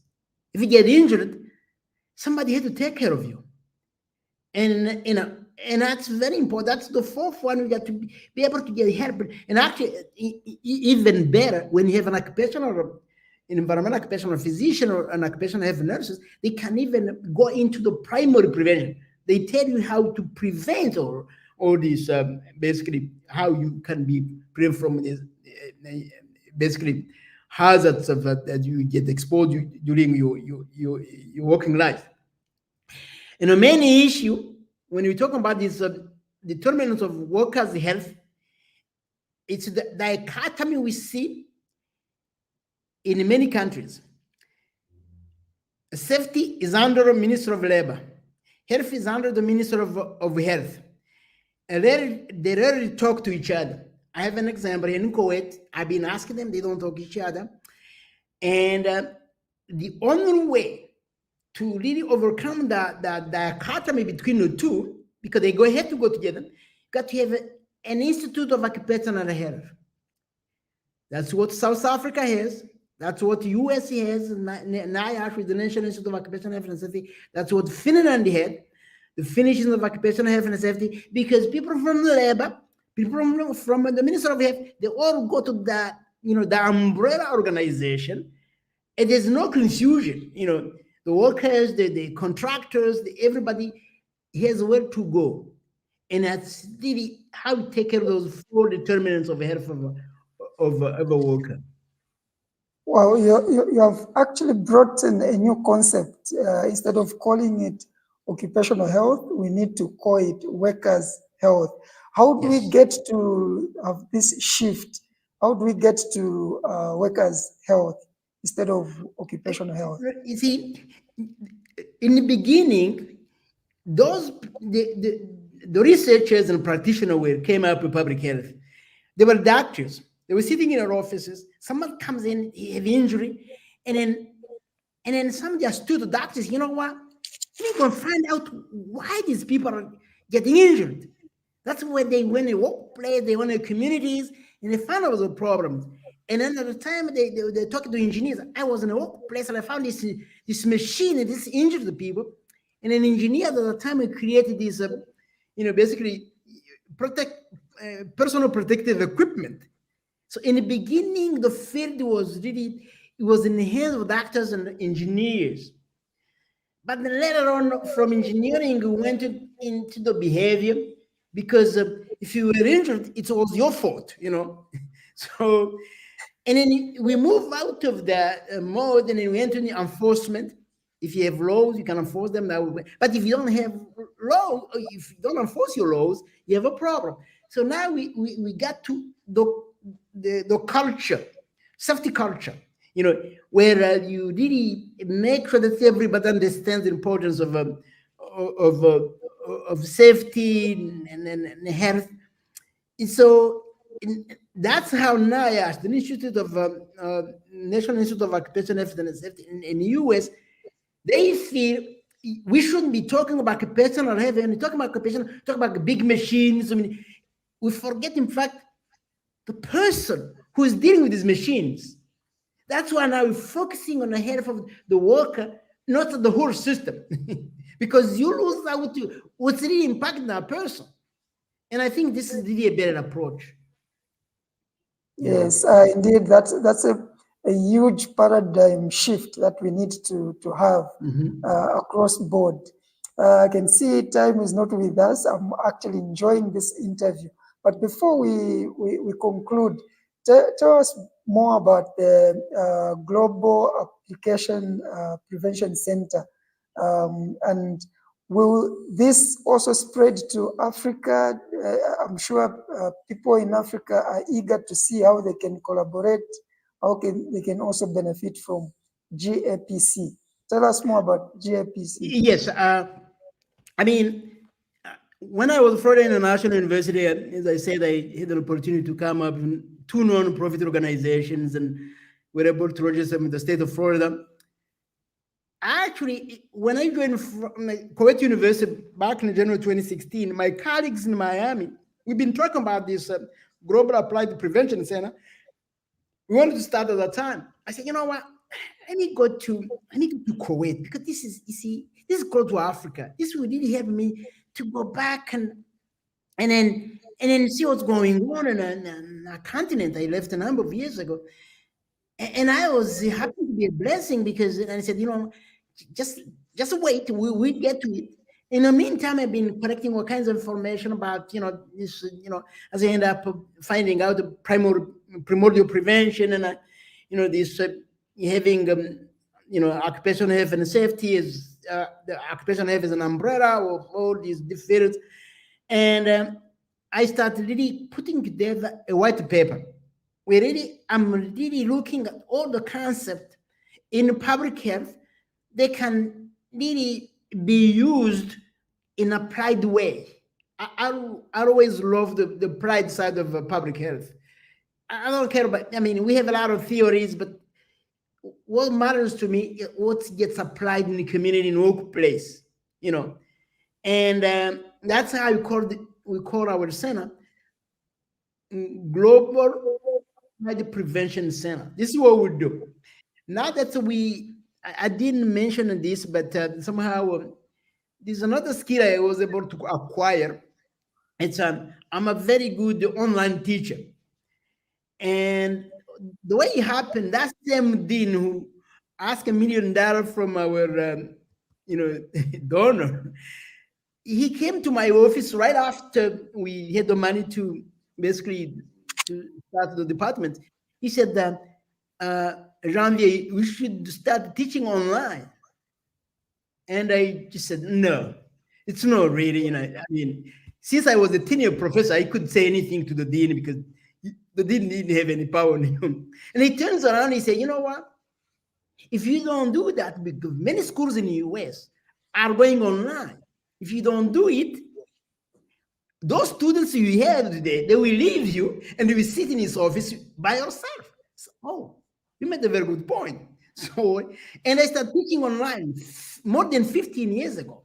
If you get injured, somebody has to take care of you. And that's very important. That's the fourth one. We got to be able to get help. And actually, even better, when you have an environmental occupational physician or an occupational health nurses, they can even go into the primary prevention. They tell you how to prevent all these, basically, how you can be prevent from this, basically, hazards of that you get exposed during your working life. And the main issue, when we talk about this determinants of workers' health, it's the dichotomy we see in many countries. Safety is under the Minister of Labor. Health is under the Minister of Health. And they rarely talk to each other. I have an example in Kuwait. I've been asking them, they don't talk to each other. And the only way to really overcome that dichotomy between the two, because they have to go together, you got to have an Institute of Occupational Health. That's what South Africa has. That's what US has. Nile, the National Institute of Occupational Health and Safety. That's what Finland had, the Finnish Institute of Occupational Health and Safety, because people from the labor, people from the Minister of Health, they all go to the umbrella organization, and there's no confusion. The workers, the contractors, everybody has where to go. And that's really how to take care of those four determinants of health of a worker. Well, you have actually brought in a new concept. Instead of calling it occupational health, we need to call it workers' health. How do we get to have this shift? How do we get to workers' health instead of occupational health? You see, in the beginning, the researchers and practitioners came up with public health. They were doctors. They were sitting in their offices. Someone comes in, he have injury, and then some just stood to doctors. You know what? We're going to find out why these people are getting injured. That's where they went in the workplace, they went in the communities, and they found out the problems. And then at the time they talking to engineers. I was in a workplace and I found this machine and this injured the people. And an engineer at the time created this, basically personal protective equipment. So in the beginning, the field was really, it was in the hands of doctors and engineers. But then later on, from engineering, we went into the behavior, because if you were injured, it was your fault, So, and then we move out of that mode, and then we enter the enforcement. If you have laws, you can enforce them. But if you don't have laws, if you don't enforce your laws, you have a problem. So now we got to the culture, safety culture, where you really make sure that everybody understands the importance of safety and health. And so that's how NIOSH, the Institute of National Institute of Occupational Health and Safety in the US, they feel we shouldn't be talking about occupational health and talking about big machines. We forget, in fact, the person who is dealing with these machines. That's why now we're focusing on the health of the worker, not the whole system, because you lose out to what's really impacting that person. And I think this is really a better approach. Yes, indeed, that's a huge paradigm shift that we need to have across board. I can see time is not with us. I'm actually enjoying this interview. But before we conclude, tell us more about the Global Application Prevention Center. And will this also spread to Africa? I'm sure people in Africa are eager to see how they can collaborate, they can also benefit from GAPC. Tell us more about GAPC. Yes, I mean, when I was Florida International University, as I said, I had the opportunity to come up in two non-profit organizations and were able to register in the state of Florida. Actually, when I joined Kuwait University back in January 2016, my colleagues in Miami, we've been talking about this Global Applied Prevention Center. We wanted to start at that time. I said, you know what? I need to go to Kuwait, because this is close to Africa. This will really help me to go back and then see what's going on in a continent I left a number of years ago. And I was happy to be a blessing, because I said, you know, just wait, we get to it. In the meantime, I've been collecting all kinds of information about, this, as I end up finding out the primordial prevention, and, this having, occupational health and safety is, the occupational health is an umbrella of all these different, and I started really putting together a white paper. I'm really looking at all the concepts in public health. They can really be used in an applied way. I always love the applied side of public health. I don't care about, we have a lot of theories, but what matters to me is what gets applied in the community, in workplace, and that's how we call our center Global Prevention Center. This is what we do. Now that I didn't mention this, but somehow there's another skill I was able to acquire. It's I'm a very good online teacher, and the way it happened, that same dean who asked $1 million from our donor, he came to my office right after we had the money to basically to start the department. He said that, Janvier, we should start teaching online. And I just said, no, it's not really, since I was a tenure professor, I couldn't say anything to the dean, because the dean didn't have any power on him. And he turns around and he said, you know what? If you don't do that, because many schools in the US are going online, if you don't do it, those students you have today, they will leave you and they will sit in his office by yourself. So, you made a very good point. So, and I started teaching online more than 15 years ago.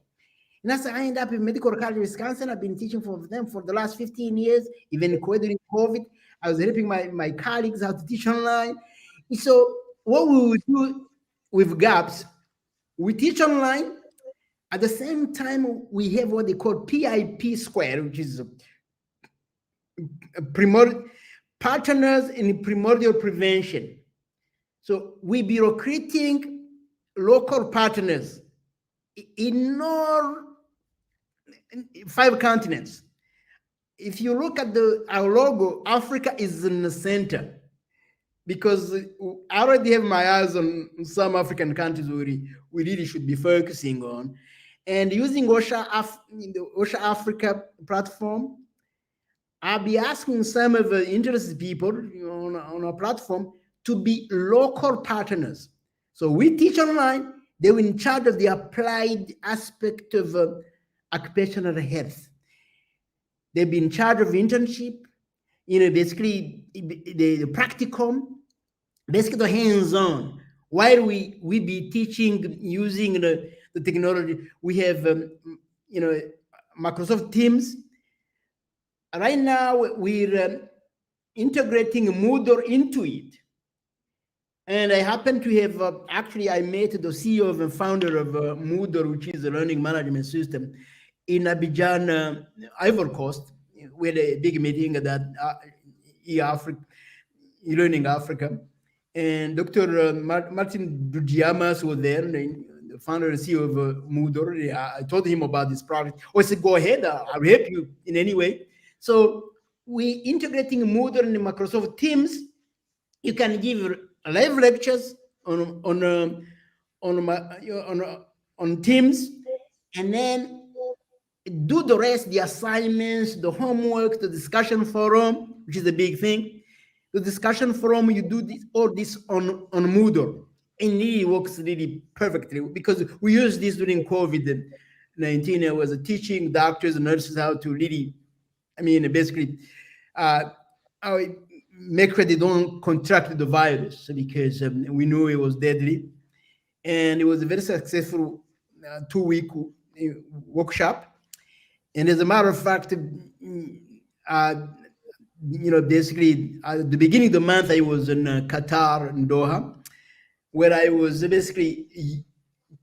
And as I ended up in Medical College, Wisconsin, I've been teaching for them for the last 15 years, even during COVID. I was helping my colleagues how to teach online. And so what we would do with GAPS, we teach online. At the same time, we have what they call PIP square, which is partners in primordial prevention. So we be recruiting local partners in all 5 continents. If you look at our logo, Africa is in the center, because I already have my eyes on some African countries we really should be focusing on. And using the OSHAfrica platform, I'll be asking some of the interested people on our platform to be local partners. So we teach online. They're in charge of the applied aspect of occupational health. They've been in charge of internship, basically the practicum, basically the hands-on. While we be teaching using the technology, we have Microsoft Teams. Right now we're integrating Moodle into it. And I happen to have, I met the CEO and founder of Moodle, which is a learning management system, in Abidjan, Ivory Coast. We had a big meeting at that Learning Africa. And Dr. Martin Dudiamas was there, and the founder and CEO of Moodle. I told him about this project. Oh, I said, go ahead, I'll help you in any way. So we integrating Moodle and Microsoft Teams. You can give live lectures on Teams, and then do the rest, the assignments, the homework, the discussion forum, which is a big thing. The discussion forum, you do all this on Moodle, and it really works really perfectly because we used this during COVID-19. I was teaching doctors and nurses how to really, basically, make sure they don't contract the virus because we knew it was deadly. And it was a very successful 2-week workshop. And as a matter of fact, basically at the beginning of the month, I was in Qatar, in Doha, where I was basically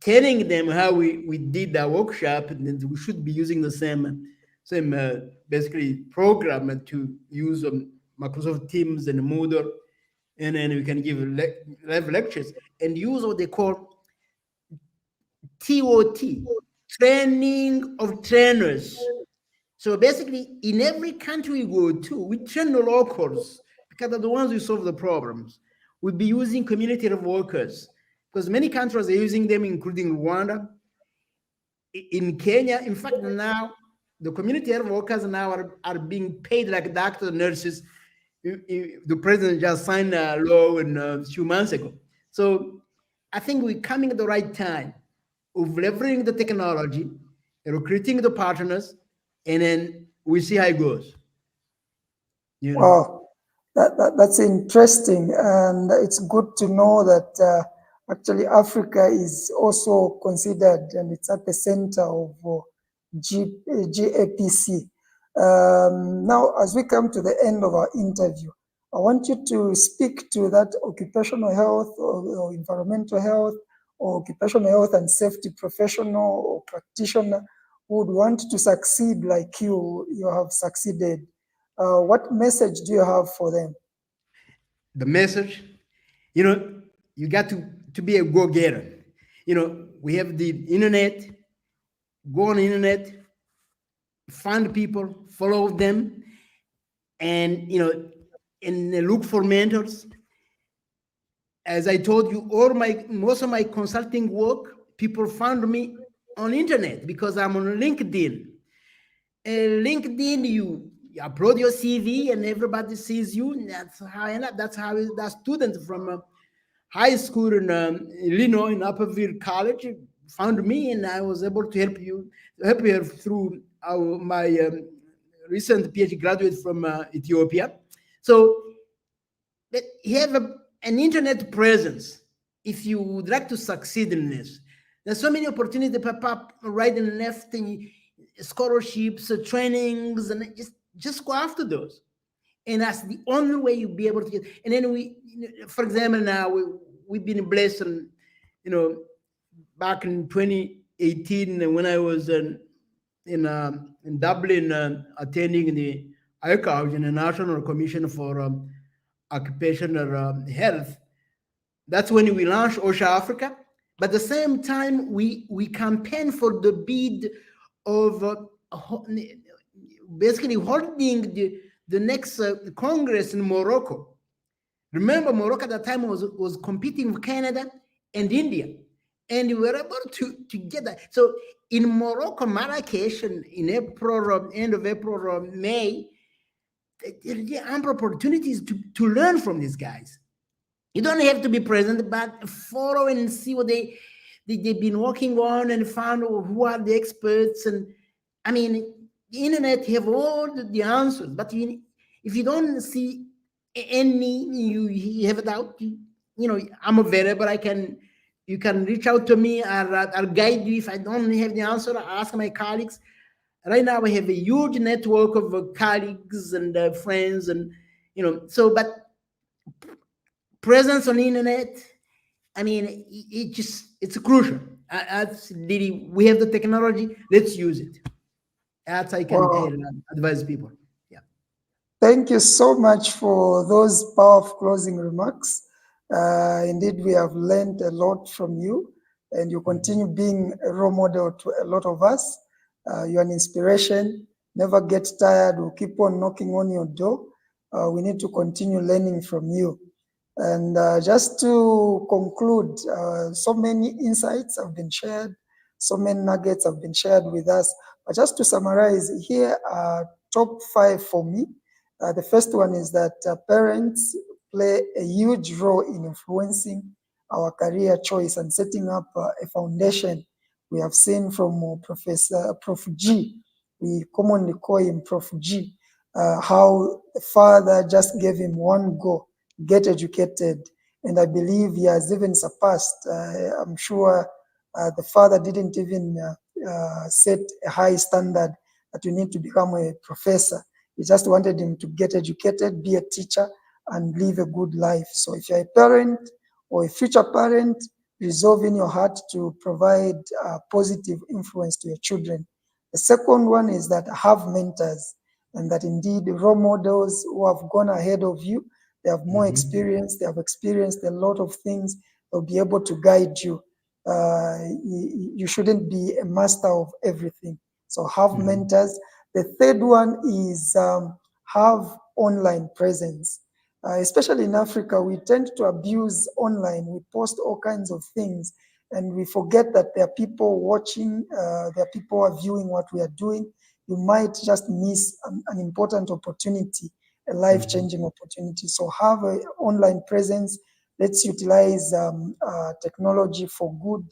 telling them how we did that workshop, and we should be using the same basically program to use Microsoft Teams and Moodle, and then we can give live lectures and use what they call TOT, training of trainers. So basically, in every country we go to, we train the locals because they're the ones who solve the problems. We'll be using community of workers because many countries are using them, including Rwanda. In Kenya, in fact, now the community health workers now are being paid like doctors and nurses. The president just signed a law a few months ago. So I think we're coming at the right time of leveraging the technology, recruiting the partners, and then we see how it goes. Wow, that's interesting. And it's good to know that actually Africa is also considered, and it's at the center of GAPC. Now, as we come to the end of our interview, I want you to speak to that occupational health or environmental health or occupational health and safety professional or practitioner who would want to succeed like you have succeeded. What message do you have for them? The message, you got to be a go-getter. We have the internet. Go on the internet, find people, follow them, and look for mentors. As I told you, most of my consulting work, people found me on internet because I'm on LinkedIn. And LinkedIn, you upload your CV and everybody sees you. And that's how that student from high school in Illinois, in Upperville College, found me, and I was able to help her through my recent PhD graduate from Ethiopia. So you have an internet presence if you would like to succeed in this. There's so many opportunities that pop up right and left, and scholarships, trainings, and just go after those. And that's the only way you'll be able to get. And then for example, now we've been blessed, and back in 2018 when I was in Dublin attending the ICOH, the National Commission for Occupational Health. That's when we launched OSHAfrica. But at the same time, we campaign for the bid of basically holding the next Congress in Morocco. Remember, Morocco at that time was competing with Canada and India. And we were able to get that. So in Morocco, Marrakesh, in April, end of April, May, there are ample opportunities to learn from these guys. You don't have to be present, but follow and see what they've been working on and find who are the experts. And the internet have all the answers, but if you don't see any, you have a doubt, I'm available. You can reach out to me. I'll guide you. If I don't have the answer, I'll ask my colleagues. Right now, we have a huge network of colleagues and friends, and but presence on the internet, it's crucial. We have the technology. Let's use it. That's I can advise people. Yeah. Thank you so much for those powerful closing remarks. Indeed, we have learned a lot from you. and you continue being a role model to a lot of us. You're an inspiration. Never get tired. We'll keep on knocking on your door. We need to continue learning from you. And just to conclude, so many insights have been shared, so many nuggets have been shared with us. But just to summarize, here are top 5 for me. The first one is that parents play a huge role in influencing our career choice and setting up a foundation. We have seen from Prof G, we commonly call him Prof G, how the father just gave him one goal: get educated. And I believe he has even surpassed. I'm sure the father didn't even set a high standard that you need to become a professor. He just wanted him to get educated, be a teacher, and live a good life. So if you're a parent or a future parent, resolve in your heart to provide positive influence to your children. The second one is that have mentors, and that indeed role models who have gone ahead of you, they have more experience, they have experienced a lot of things, they'll be able to guide you. You shouldn't be a master of everything. So have mentors. The third one is have online presence. Especially in Africa, we tend to abuse online. We post all kinds of things, and we forget that there are people watching, there are people who are viewing what we are doing. You might just miss an important opportunity, a life-changing opportunity. So have an online presence. Let's utilize technology for good,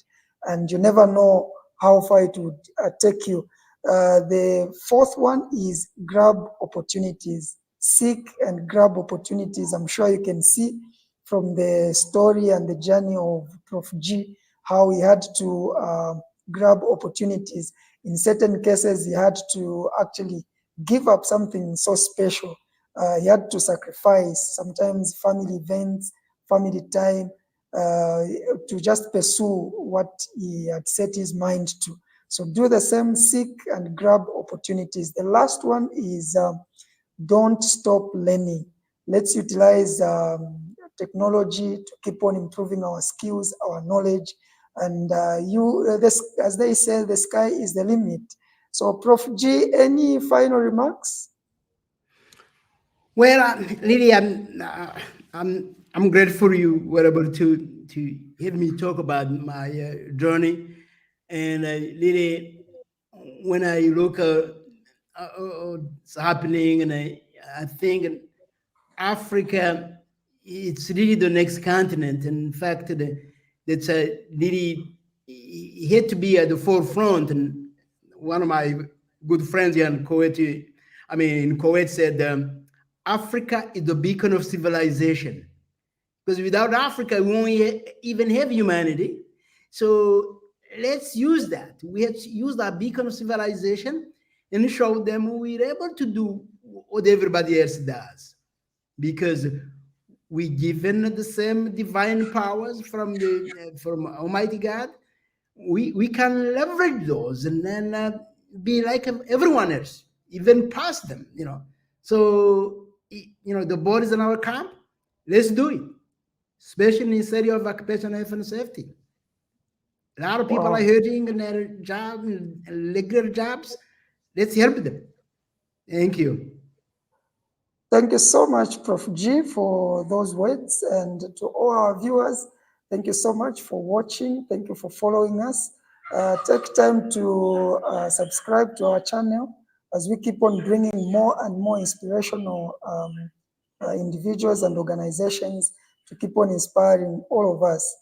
and you never know how far it would take you. The fourth one is grab opportunities. Seek and grab opportunities. I'm sure you can see from the story and the journey of Prof G how he had to grab opportunities. In certain cases, he had to actually give up something so special. He had to sacrifice sometimes family events, family time, to just pursue what he had set his mind to. So do the same, seek and grab opportunities. The last one is don't stop learning. Let's utilize technology to keep on improving our skills, our knowledge, and as they say, the sky is the limit. So, Prof G, any final remarks? Well, Lily, I'm grateful you were able to hear me talk about my journey. And Lily, when I look at what's happening, and I think Africa, it's really the next continent. And in fact, that's really had to be at the forefront. And one of my good friends here in Kuwait said, Africa is the beacon of civilization. Because without Africa, we won't even have humanity. So let's use that. We have to use that beacon of civilization and show them we're able to do what everybody else does. Because we given the same divine powers from Almighty God, we can leverage those and then be like everyone else, even past them. So the board is in our camp. Let's do it, especially in the area of occupational health and safety. A lot of people are hurting in their job, regular jobs. Let's help them. Thank you. Thank you so much, Prof G, for those words, and to all our viewers, thank you so much for watching. Thank you for following us. Take time to subscribe to our channel as we keep on bringing more and more inspirational individuals and organizations to keep on inspiring all of us.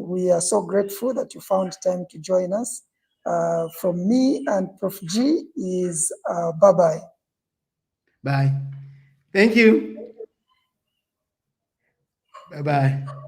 We are so grateful that you found time to join us. From me and Prof G is bye-bye. Bye. Thank you. Bye-bye.